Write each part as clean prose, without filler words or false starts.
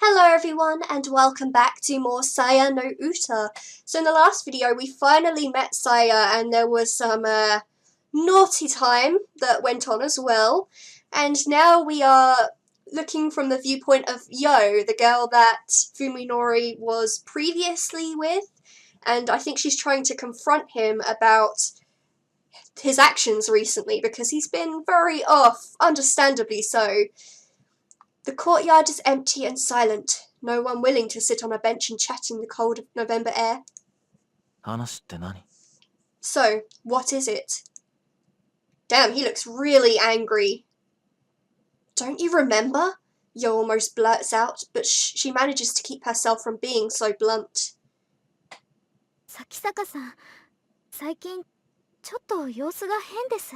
Hello everyone and welcome back to more Saya no Uta. So in the last video we finally met Saya and there was some naughty time that went on as well. And now we are looking from the viewpoint of Yo, the girl that Fuminori was previously with. And I think she's trying to confront him about his actions recently because he's been very off, understandably so. The courtyard is empty and silent, no one willing to sit on a bench and chat in the cold November air. So, what is it? Damn, he looks really angry. Don't you remember? Yo almost blurts out, but she manages to keep herself from being so blunt. Sakisaka-san, 最近ちょっと様子が変です。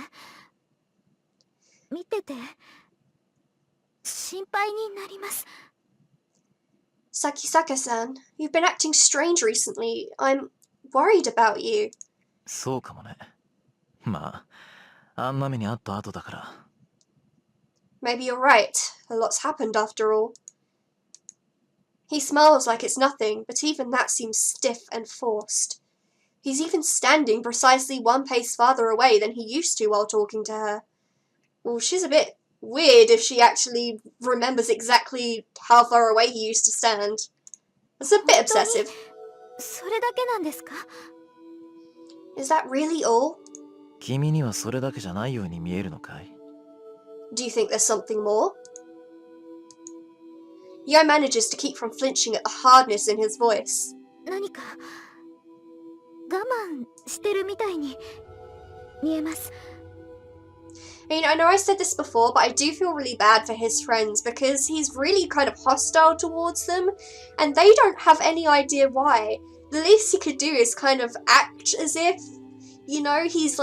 見てて心配になります。 Sakisaka-san, you've been acting strange recently. I'm worried about you. そうかもね。まあ、あんな目にあった後だから。 Maybe you're right. A lot's happened after all. He smiles like it's nothing, but even that seems stiff and forced. He's even standing precisely one pace farther away than he used to while talking to her. Well, she's a bit weird if she actually remembers exactly how far away he used to stand. That's a bit obsessive. それだけなんですか? Is that really all? 君にはそれだけじゃないように見えるのかい? Do you think there's something more? Yo manages to keep from flinching at the hardness in his voice. 何か我慢してるみたいに見えます。 I mean, I know I said this before, but I do feel really bad for his friends because he's really kind of hostile towards them and they don't have any idea why. The least he could do is kind of act as if, you know, he's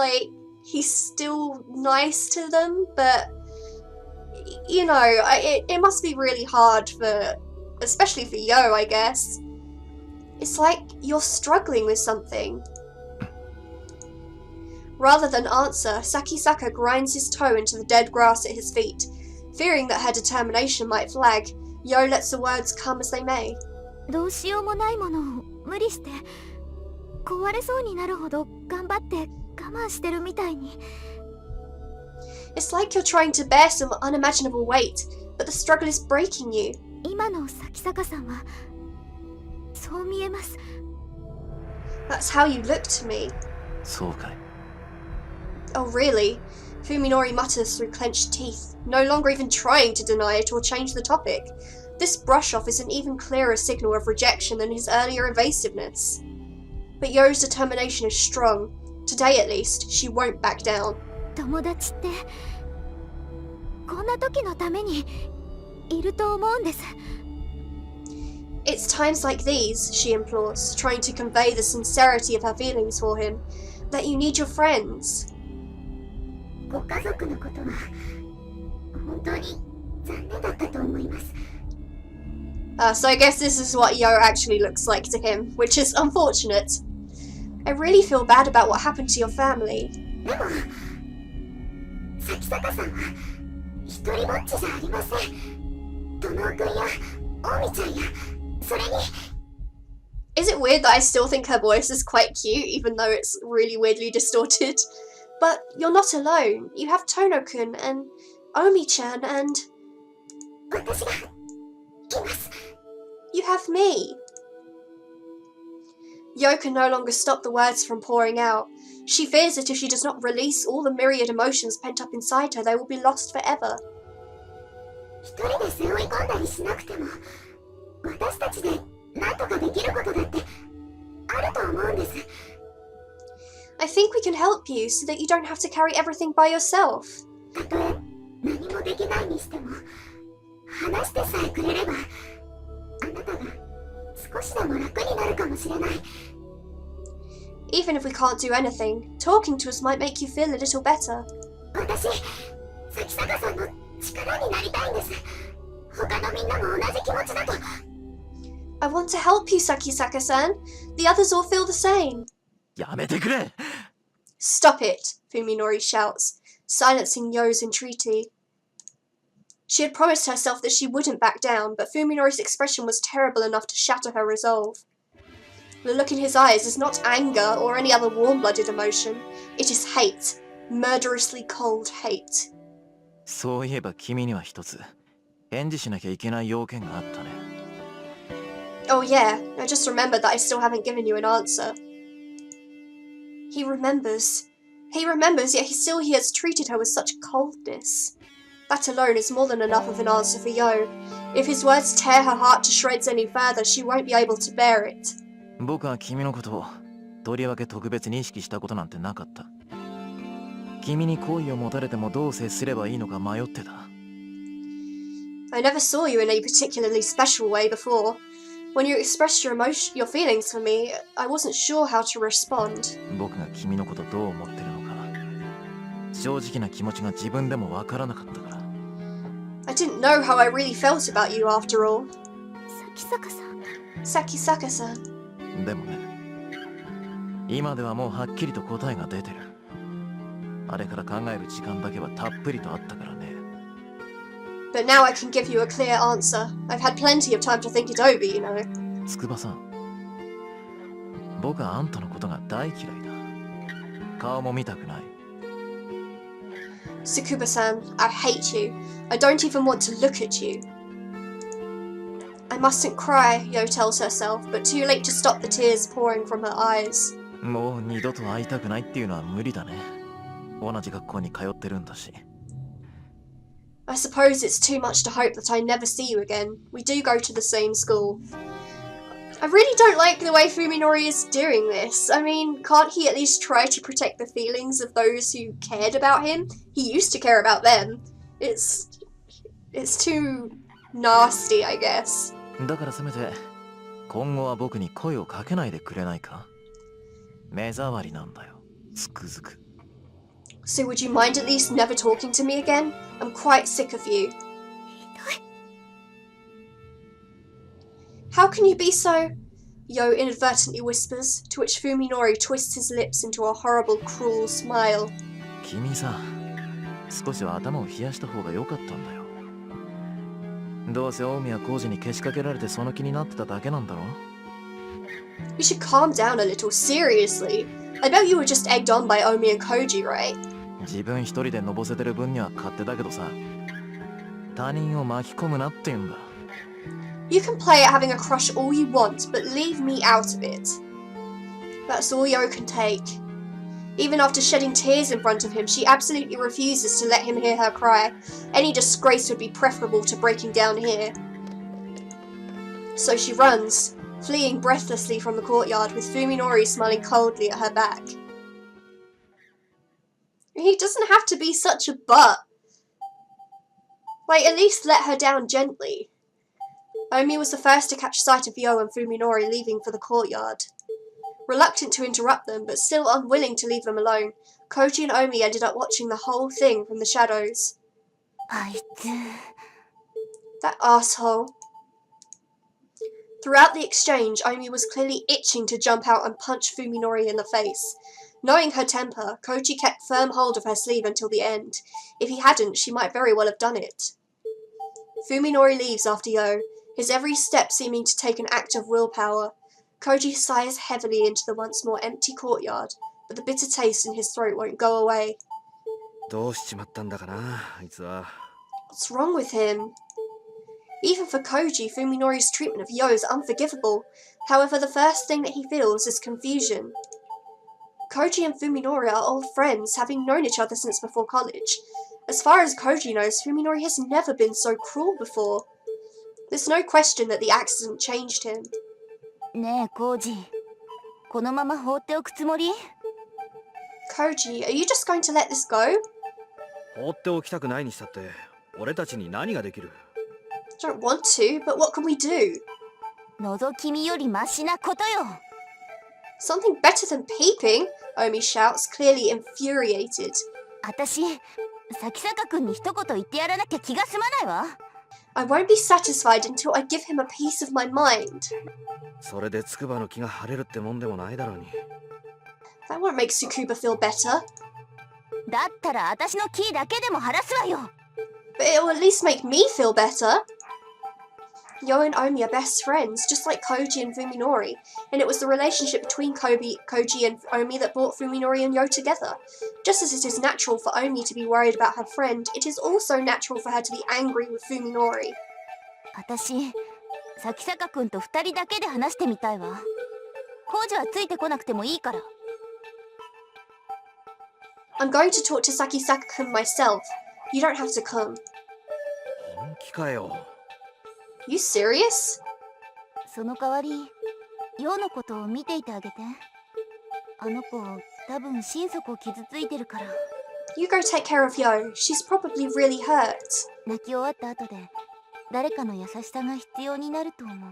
still nice to them, but, you know, it must be really hard for, especially for Yo, I guess. It's like you're struggling with something. Rather than answer, Sakisaka grinds his toe into the dead grass at his feet. Fearing that her determination might flag, Yo lets the words come as they may. どうしようもないものを無理して壊れそうになるほど頑張って我慢してるみたいに。 It's like you're trying to bear some unimaginable weight, but the struggle is breaking you. 今のSakisakaさんはそう見えます。 That's how you look to me. そうかい。 Oh really? Fuminori mutters through clenched teeth, no longer even trying to deny it or change the topic. This brush-off is an even clearer signal of rejection than his earlier evasiveness. But Yo's determination is strong. Today at least, she won't back down. 友達ってこんな時のためにいると思うんです。 It's times like these, she implores, trying to convey the sincerity of her feelings for him, that you need your friends. ご家族のことは本当に残念だったと思います。 So I guess this is what Yo actually looks like to him, which is unfortunate. I really feel bad about what happened to your family. でもSakisakaさんは一人ぼっちじゃありません。友くんやオミちゃんやそれに。 Is it weird that I still think her voice is quite cute, even though it's really weirdly distorted? But you're not alone. You have Tono-kun and Omi-chan and... 私が来ます。 You have me. Yo can no longer stop the words from pouring out. She fears that if she does not release all the myriad emotions pent up inside her, they will be lost forever. 一人で背負い込んだりしなくても私たちで何とかできることだってあると思うんです。 I think we can help you so that you don't have to carry everything by yourself. たとえ何もできないにしても話してさえくれればあなたが少しでも楽になるかもしれない。 Even if we can't do anything, talking to us might make you feel a little better. 私Sakisakaさんの力になりたいんです。他のみんなも同じ気持ちだと。 I want to help you, Sakisaka-san. The others all feel the same. やめてくれ! Stop it, Fuminori shouts, silencing Yo's entreaty. She had promised herself that she wouldn't back down, but Fuminori's expression was terrible enough to shatter her resolve. The look in his eyes is not anger or any other warm-blooded emotion. It is hate. Murderously cold hate. そういえば君には一つ返事しなきゃいけない要件があったね。Oh yeah, I just remembered that I still haven't given you an answer. He remembers. He remembers, yet he has treated her with such coldness. That alone is more than enough of an answer for Yo. If his words tear her heart to shreds any further, she won't be able to bear it. 僕は君のことをとりわけ特別に意識したことなんてなかった。君に好意を持たれてもどう接すればいいのか迷ってた。I never saw you in a particularly special way before. When you expressed your feelings for me, I wasn't sure how to respond. 僕が君のことどう思ってるのか正直な気持ちが自分でもわからなかったから。I didn't know how I really felt about you after all. Sakisaka-san. でもね、今ではもうはっきりと答えが出てる。あれから考える時間だけはたっぷりとあったからね。But now I can give you a clear answer. I've had plenty of time to think it over, you know. 筑波さん、僕はあんたのことが大嫌いだ。顔も見たくない。Tsukuba-san, I hate you. I don't even want to look at you. I mustn't cry, Yo tells herself, but too late to stop the tears pouring from her eyes. もう二度と会いたくないっていうのは無理だね。同じ学校に通ってるんだし。I suppose it's too much to hope that I never see you again. We do go to the same school. I really don't like the way Fuminori is doing this. I mean, can't he at least try to protect the feelings of those who cared about him? He used to care about them. It's too nasty, I guess. だからせめて今後は僕に声をかけないでくれないか？目障りなんだよ、つくづく。So would you mind at least never talking to me again? I'm quite sick of you. How can you be so... Yo inadvertently whispers, to which Fuminori twists his lips into a horrible, cruel smile. 君さ、少しは頭を冷やした方が良かったんだよ。どうせ大宮浩二にけしかけられてその気になってただけなんだろ？ You should calm down a little, seriously. I bet you were just egged on by Omi and Koji, right? 自分一人でのぼせてる分には勝手だけどさ、他人を巻き込むなって言うんだ。You can play at having a crush all you want, but leave me out of it. That's all Yo can take. Even after shedding tears in front of him, she absolutely refuses to let him hear her cry. Any disgrace would be preferable to breaking down here. So she runs, fleeing breathlessly from the courtyard with Fuminori smiling coldly at her back. He doesn't have to be such a butt. Like, at least let her down gently. Omi was the first to catch sight of Yo and Fuminori leaving for the courtyard. Reluctant to interrupt them, but still unwilling to leave them alone, Koji and Omi ended up watching the whole thing from the shadows. That asshole. Throughout the exchange, Omi was clearly itching to jump out and punch Fuminori in the face. Knowing her temper, Koji kept firm hold of her sleeve until the end. If he hadn't, she might very well have done it. Fuminori leaves after Yo, his every step seeming to take an act of willpower. Koji sighs heavily into the once more empty courtyard, but the bitter taste in his throat won't go away. どうしちまったんだかな、あいつは。What's wrong with him? Even for Koji, Fuminori's treatment of Yo is unforgivable. However, the first thing that he feels is confusion. Koji and Fuminori are old friends, having known each other since before college. As far as Koji knows, Fuminori has never been so cruel before. There's no question that the accident changed him. ねえ、コージ。このまま放っておくつもり？ Koji, are you just going to let this go? 放っておきたくないにしたって、俺たちに何ができる？ I don't want to, but what can we do? 覗き見よりマシなことよ。Something better than peeping? Omi shouts, clearly infuriated. 私、先坂君に一言言ってやらなきゃ気が済まないわ。I won't be satisfied until I give him a piece of my mind. それで筑波の気が晴れるってもんでもないだろうに。That won't make Tsukuba feel better. だったら私の気だけでも晴らすわよ。But it will at least make me feel better. Yo and Omi are best friends, just like Koji and Fuminori, and it was the relationship between Koji and Omi that brought Fuminori and Yo together. Just as it is natural for Omi to be worried about her friend, it is also natural for her to be angry with Fuminori. 私、咲坂くんと2人だけで話してみたいわ。コウジはついてこなくてもいいから。I'm going to talk to Sakisaka-kun myself. You don't have to come. 本気かよ。You serious? その代わり、ヨウのことを見ていてあげて。あの子、多分心底傷ついてるから。You go take care of Yo. She's probably really hurt. 泣き終わった後で、誰かの優しさが必要になると思う。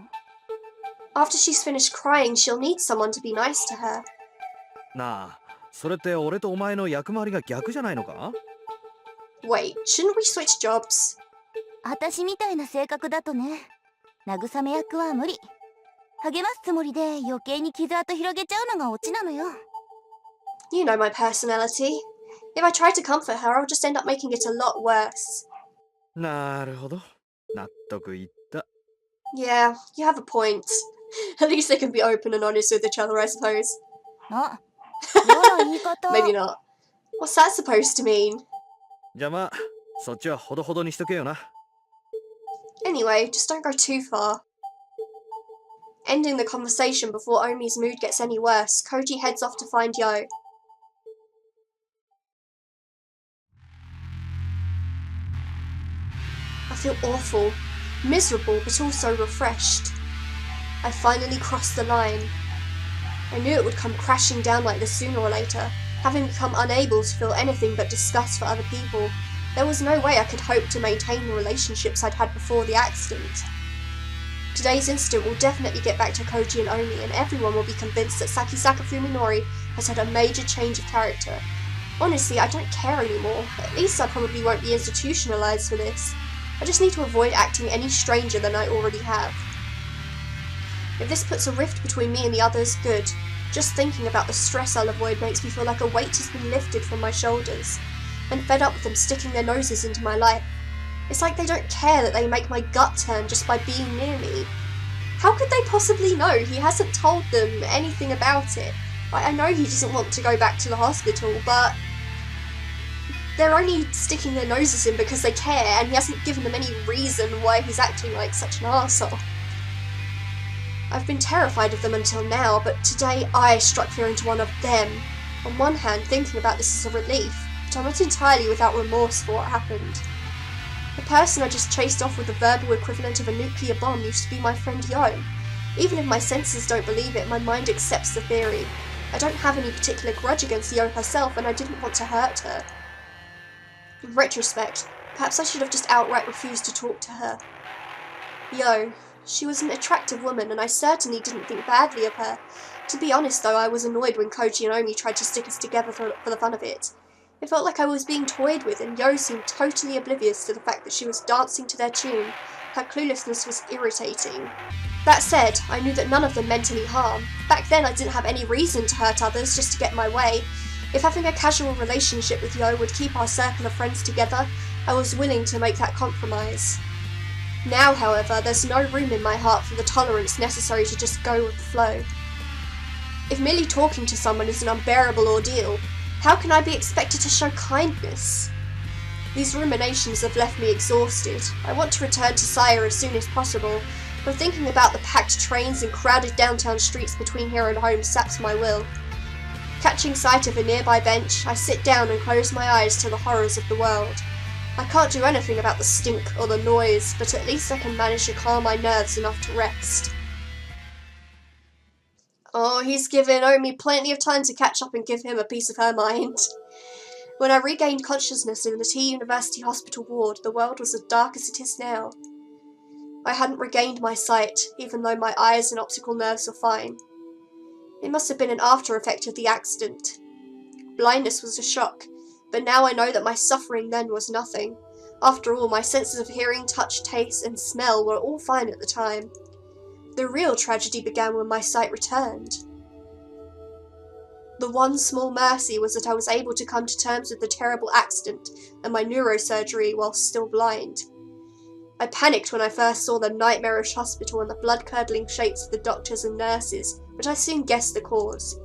After she's finished crying, she'll need someone to be nice to her. なあ、それって俺とお前の役回りが逆じゃないのか？ Wait, shouldn't we switch jobs? 私みたいな性格だとね、慰め役は無理。励ますつもりで余計に傷跡広げちゃうのがオチなのよ。You know my personality. If I try to comfort her, I'll just end up making it a lot worse. なるほど。納得いった。Yeah, you have a point. At least they can be open and honest with each other, I suppose. あ、ヨウの言い方。Maybe not. What's that supposed to mean? じゃあまあ、そっちはほどほどにしとけよな。Anyway, just don't go too far. Ending the conversation before Omi's mood gets any worse, Koji heads off to find Yo. I feel awful, miserable, but also refreshed. I finally crossed the line. I knew it would come crashing down like this sooner or later, having become unable to feel anything but disgust for other people. There was no way I could hope to maintain the relationships I'd had before the accident. Today's incident will definitely get back to Koji and Omi, and everyone will be convinced that Sakisaka Fuminori has had a major change of character. Honestly, I don't care anymore. At least I probably won't be institutionalized for this. I just need to avoid acting any stranger than I already have. If this puts a rift between me and the others, good. Just thinking about the stress I'll avoid makes me feel like a weight has been lifted from my shoulders. I'm fed up with them sticking their noses into my life. It's like they don't care that they make my gut turn just by being near me. How could they possibly know? He hasn't told them anything about it. I know he doesn't want to go back to the hospital, but they're only sticking their noses in because they care, and he hasn't given them any reason why he's acting like such an arsehole. I've been terrified of them until now, but today I struck fear into one of them. On one hand, thinking about this is a relief, but I'm not entirely without remorse for what happened. The person I just chased off with the verbal equivalent of a nuclear bomb used to be my friend Yo. Even if my senses don't believe it, my mind accepts the theory. I don't have any particular grudge against Yo herself, and I didn't want to hurt her. In retrospect, perhaps I should have just outright refused to talk to her. Yo, she was an attractive woman, and I certainly didn't think badly of her. To be honest though, I was annoyed when Koji and Omi tried to stick us together for the fun of it. It felt like I was being toyed with, and Yo seemed totally oblivious to the fact that she was dancing to their tune. Her cluelessness was irritating. That said, I knew that none of them meant any harm. Back then I didn't have any reason to hurt others just to get my way. If having a casual relationship with Yo would keep our circle of friends together, I was willing to make that compromise. Now, however, there's no room in my heart for the tolerance necessary to just go with the flow. If merely talking to someone is an unbearable ordeal, how can I be expected to show kindness? These ruminations have left me exhausted. I want to return to Saya as soon as possible, but thinking about the packed trains and crowded downtown streets between here and home saps my will. Catching sight of a nearby bench, I sit down and close my eyes to the horrors of the world. I can't do anything about the stink or the noise, but at least I can manage to calm my nerves enough to rest. Oh, he's given Omi plenty of time to catch up and give him a piece of her mind. When I regained consciousness in the T University Hospital ward, the world was as dark as it is now. I hadn't regained my sight, even though my eyes and optical nerves were fine. It must have been an after effect of the accident. Blindness was a shock, but now I know that my suffering then was nothing. After all, my senses of hearing, touch, taste, and smell were all fine at the time. The real tragedy began when my sight returned. The one small mercy was that I was able to come to terms with the terrible accident and my neurosurgery whilst still blind. I panicked when I first saw the nightmarish hospital and the blood-curdling shapes of the doctors and nurses, but I soon guessed the cause.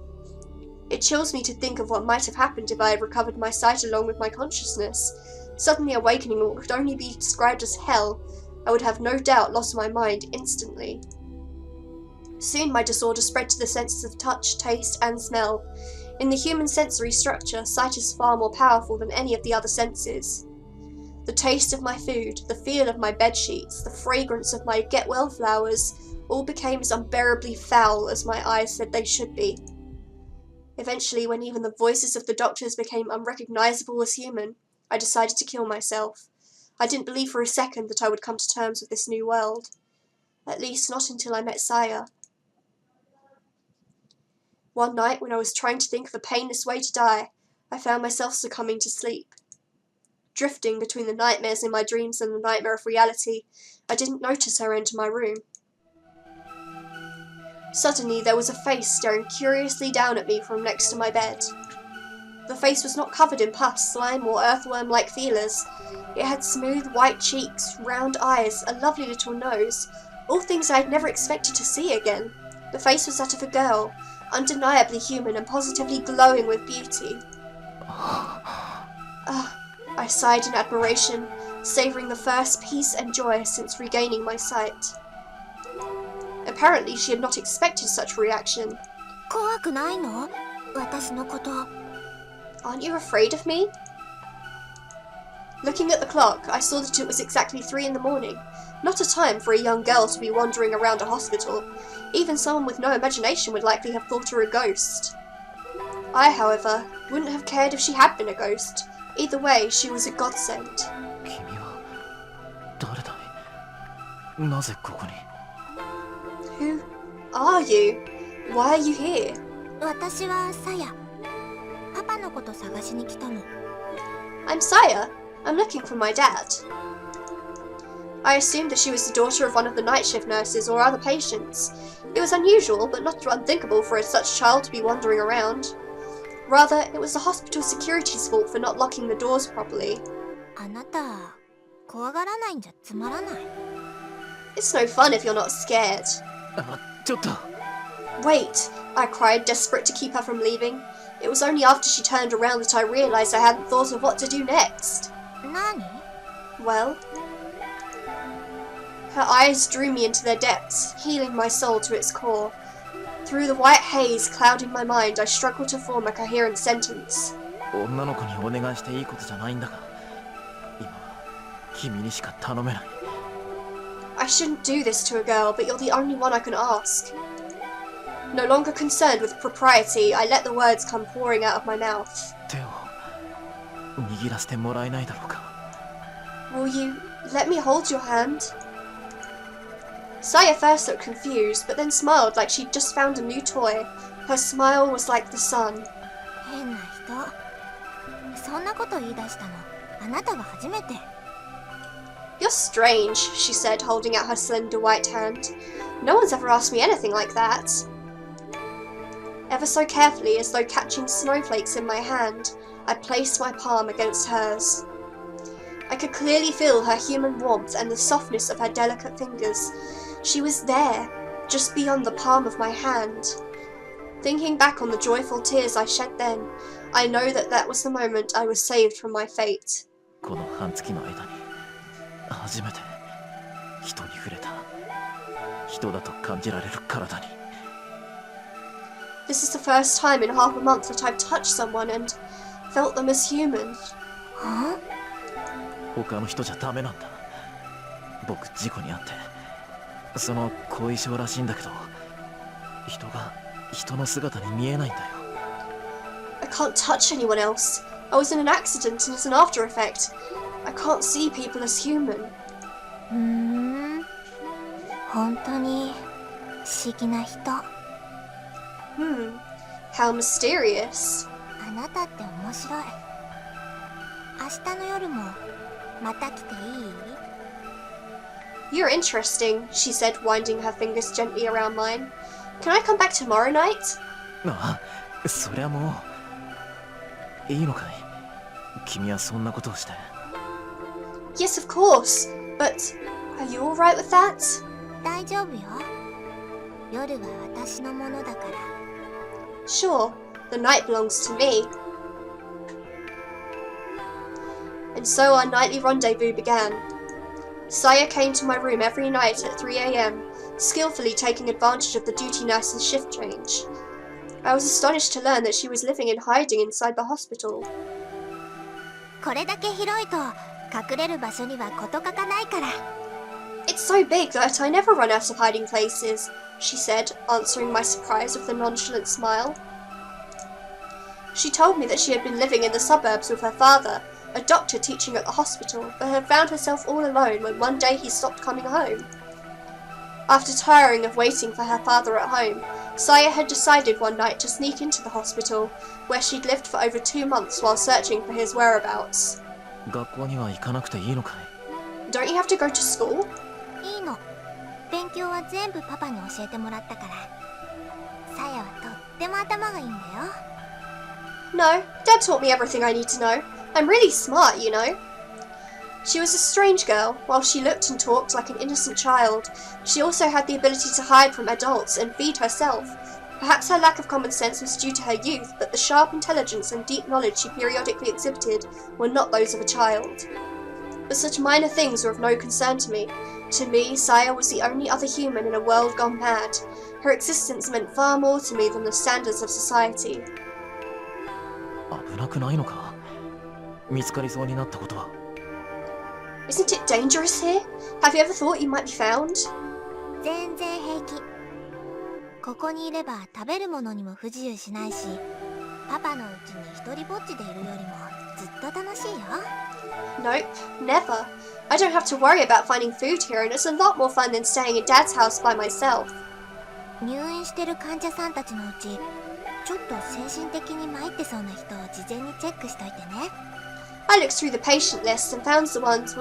It chills me to think of what might have happened if I had recovered my sight along with my consciousness. Suddenly awakening in what could only be described as hell, I would have no doubt lost my mind instantly. Soon my disorder spread to the senses of touch, taste, and smell. In the human sensory structure, sight is far more powerful than any of the other senses. The taste of my food, the feel of my bedsheets, the fragrance of my get-well flowers, all became as unbearably foul as my eyes said they should be. Eventually, when even the voices of the doctors became unrecognizable as human, I decided to kill myself. I didn't believe for a second that I would come to terms with this new world. At least not until I met Saya. One night, when I was trying to think of a painless way to die, I found myself succumbing to sleep. Drifting between the nightmares in my dreams and the nightmare of reality, I didn't notice her enter my room. Suddenly, there was a face staring curiously down at me from next to my bed. The face was not covered in pus, slime, or earthworm-like feelers. It had smooth, white cheeks, round eyes, a lovely little nose, all things I had never expected to see again. The face was that of a girl, undeniably human and positively glowing with beauty. I sighed in admiration, savouring the first peace and joy since regaining my sight. Apparently, she had not expected such a reaction. 怖くないの？私のこと。 Aren't you afraid of me? Looking at the clock, I saw that it was exactly 3 in the morning, not a time for a young girl to be wandering around a hospital. Even someone with no imagination would likely have thought her a ghost. I, however, wouldn't have cared if she had been a ghost. Either way, she was a godsend. 君は誰だい？なぜここに？ Who are you? Why are you here? 私はサヤ。パパのこと探しに来たの。 I'm Saya. I'm looking for my dad. I assumed that she was the daughter of one of the night shift nurses or other patients. It was unusual, but not unthinkable for such a child to be wandering around. Rather, it was the hospital security's fault for not locking the doors properly. あなた、怖がらないんじゃつまらない。 It's no fun if you're not scared. ちょっと。 Wait, I cried, desperate to keep her from leaving. It was only after she turned around that I realised I hadn't thought of what to do next. 何？ Well, her eyes drew me into their depths, healing my soul to its core. Through the white haze clouding my mind, I struggled to form a coherent sentence. 女の子にお願いしていいことじゃないんだが、今は君にしか頼めない。 I shouldn't do this to a girl, but you're the only one I can ask. No longer concerned with propriety, I let the words come pouring out of my mouth. 手を握らせてもらえないだろうか。 Will you let me hold your hand? Saya first looked confused, but then smiled like she'd just found a new toy. Her smile was like the sun. 変な人。そんなこと言い出したの。あなたが初めて。 You're strange, she said, holding out her slender white hand. No one's ever asked me anything like that. Ever so carefully, as though catching snowflakes in my hand, I placed my palm against hers. I could clearly feel her human warmth and the softness of her delicate fingers. She was there, just beyond the palm of my hand. Thinking back on the joyful tears I shed then, I know that that was the moment I was saved from my fate. この半月の間に初めて人に触れた。人だと感じられる体に。 This is the first time in half a month that I've touched someone and felt them as human. は？他の人じゃダメなんだ。僕事故に遭ってその後遺症らしいんだけど、人が人の姿に見えないんだよ。 I can't touch anyone else. I was in an accident and it's an after effect. I can't see people as human. 本当に不思議な人。 How mysterious. あなたって面白い。明日の夜もまた来ていい？ You're interesting, she said, winding her fingers gently around mine. Can I come back tomorrow night? ああ、そりゃもういいのかい？君はそんなことをして。 Yes, of course. But are you alright with that? 大丈夫よ。夜は私のものだから。 Sure, the night belongs to me. And so our nightly rendezvous began. Saya came to my room every night at 3 a.m, skillfully taking advantage of the duty nurse's shift change. I was astonished to learn that she was living in hiding inside the hospital. これだけ広いと隠れる場所には事欠かないから。 It's so big that I never run out of hiding places, she said, answering my surprise with a nonchalant smile. She told me that she had been living in the suburbs with her father, a doctor teaching at the hospital, but had found herself all alone when one day he stopped coming home. After tiring of waiting for her father at home, Saya had decided one night to sneak into the hospital, where she'd lived for over 2 months while searching for his whereabouts. 学校には行かなくていいのかい？ Don't you have to go to school? いいの。勉強は全部パパに教えてもらったから。さやはとっても頭がいいんだよ。 No, Dad taught me everything I need to know. I'm really smart, you know. She was a strange girl. While she looked and talked like an innocent child, she also had the ability to hide from adults and feed herself. Perhaps her lack of common sense was due to her youth, but the sharp intelligence and deep knowledge she periodically exhibited were not those of a child. But such minor things were of no concern to me. To me, Saya was the only other human in a world gone mad. Her existence meant far more to me than the standards of society. 危なくないのか？見つかりそうになったことは。 Isn't it dangerous here? Have you ever thought you might be found? 全然平気。ここにいれば食べるものにも不自由しないし、パパのうちに一人ぼっちでいるよりもずっと楽しいよ。 Nope, never. I don't have to worry about finding food here, and it's a lot more fun than staying in Dad's house by myself. 入院してる患者さんたちのうち、ちょっと精神的に参ってそうな人を事前にチェックしといてね。 I looked through the patient list and found the ones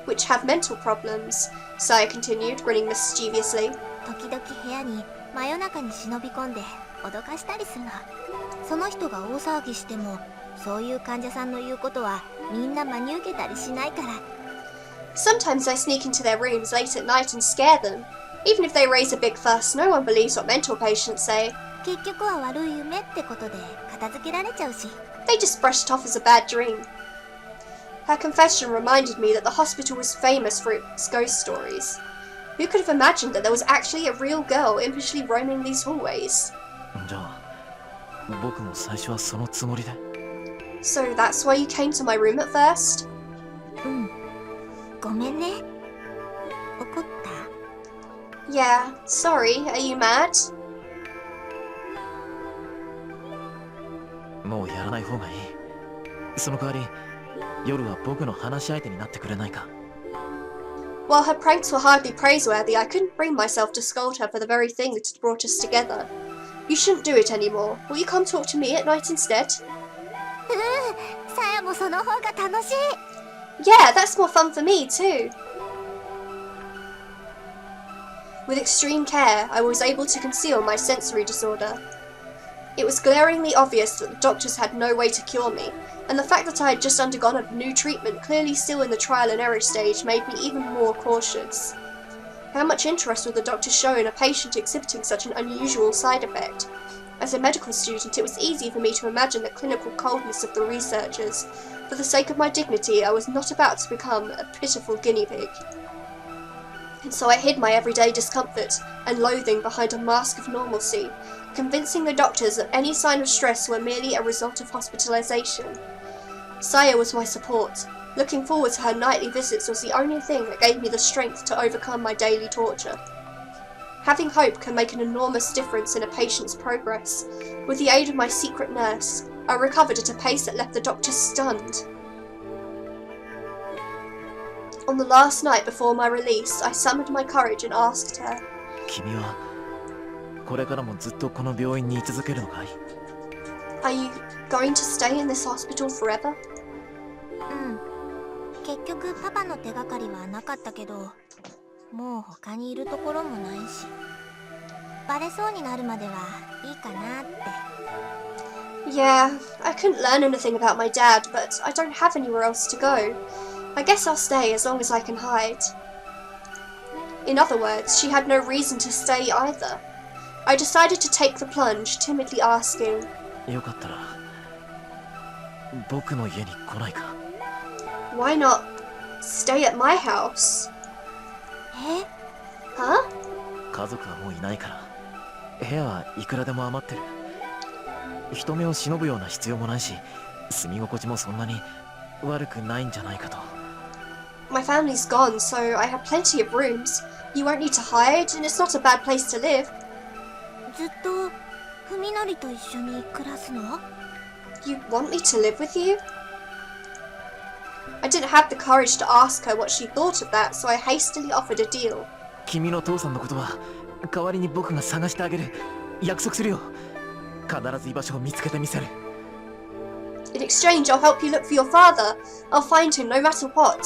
which have mental problems, Saya continued, grinning mischievously. 時々部屋に真夜中に忍び込んで脅かしたりするの。その人が大騒ぎしても、そういう患者さんの言うことはみんな真に受けたりしないから。 Sometimes I sneak into their rooms late at night and scare them. Even if they raise a big fuss, no one believes what mental patients say. 結局は悪い夢ってことで片付けられちゃうし。 They just brush it off as a bad dream. Her confession reminded me that the hospital was famous for its ghost stories. Who could have imagined that there was actually a real girl impishly roaming these hallways? じゃあ僕も最初はそのつもりで。 So that's why you came to my room at first? うん。ごめんね。怒った？ Yeah, sorry, are you mad? もうやらない方がいい。その代わり夜は僕の話し相手になってくれないか？ While her pranks were hardly praiseworthy, I couldn't bring myself to scold her for the very thing that had brought us together. You shouldn't do it anymore. Will you come talk to me at night instead? うん。さやもその方が楽しい。 Yeah, that's more fun for me too. With extreme care, I was able to conceal my sensory disorder. It was glaringly obvious that the doctors had no way to cure me, and the fact that I had just undergone a new treatment, clearly still in the trial and error stage, made me even more cautious. How much interest would the doctors show in a patient exhibiting such an unusual side effect? As a medical student, it was easy for me to imagine the clinical coldness of the researchers. For the sake of my dignity, I was not about to become a pitiful guinea pig. And so I hid my everyday discomfort and loathing behind a mask of normalcy, convincing the doctors that any sign of stress were merely a result of hospitalization. Saya was my support. Looking forward to her nightly visits was the only thing that gave me the strength to overcome my daily torture. Having hope can make an enormous difference in a patient's progress. With the aid of my secret nurse, I recovered at a pace that left the doctors stunned. On the last night before my release, I summoned my courage and asked her, 君はこれからもずっとこの病院に居続けるのかい？ Are you going to stay in this hospital forever? うん。結局パパの手がかりはなかったけど、もう他にいるところもないし、バレそうになるまではいいかなって。Yeah, I couldn't learn anything about my dad, but I don't have anywhere else to go. I guess I'll stay as long as I can hide. In other words, she had no reason to stay either. I decided to take the plunge, timidly asking, よかったら僕の家に来ないか Why not stay at my house? え Huh? 家族はもういないから部屋はいくらでも余ってる人目を忍ぶような必要もないし住み心地もそんなに悪くないんじゃないかと My family's gone, so I have plenty of rooms. You won't need to hide, and it's not a bad place to live. ずっとふみのりと一緒に暮らすの？ You want me to live with you? I didn't have the courage to ask her what she thought of that, so I hastily offered a deal. 君の父さんのことは代わりに僕が探してあげる約束するよ必ず居場所を見つけてみせる In exchange, I'll help you look for your father. I'll find him no matter what.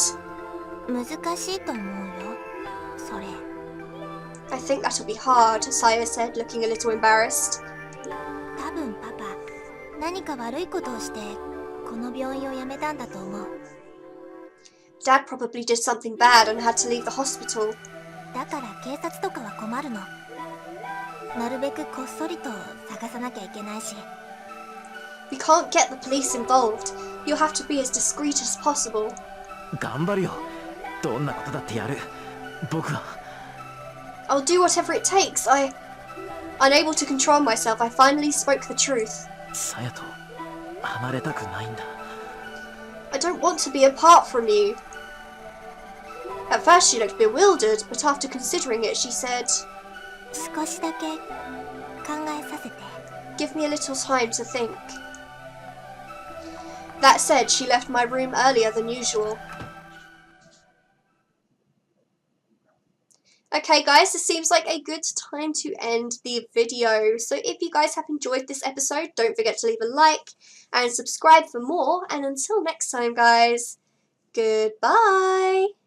難しいと思うよそれ。 I think that'll be hard, Saya said, looking a little embarrassed. 多分パパ何か悪いことをしてこの病院を辞めたんだと思う。 Dad probably did something bad and had to leave the hospital. だから警察とかは困るの。なるべくこっそりと探さなきゃいけないし。 We can't get the police involved. You'll have to be as discreet as possible. 頑張るよどんなことだってやる僕は I'll do whatever it takes. Unable to control myself, I finally spoke the truth. さやと離れたくないんだ I don't want to be apart from you. At first she looked bewildered, but after considering it, she said, 少しだけ考えさせて。 Give me a little time to think. That said, she left my room earlier than usual. Okay guys, this seems like a good time to end the video. So if you guys have enjoyed this episode, don't forget to leave a like and subscribe for more. And until next time guys, goodbye!